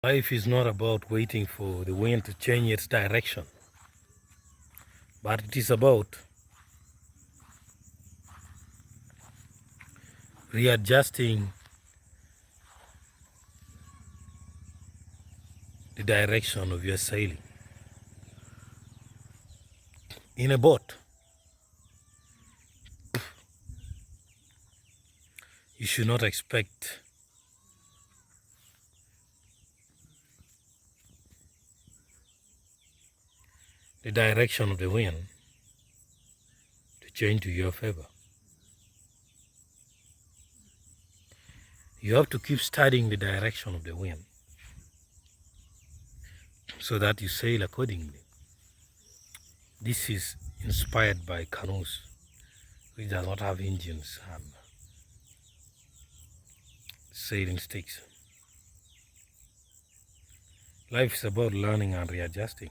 Life is not about waiting for the wind to change its direction, but it is about readjusting the direction of your sailing. In a boat, you should not expect the direction of the wind to change to your favor. You have to keep studying the direction of the wind so that you sail accordingly. This is inspired by canoes which does not have engines and sailing sticks. Life is about learning and readjusting.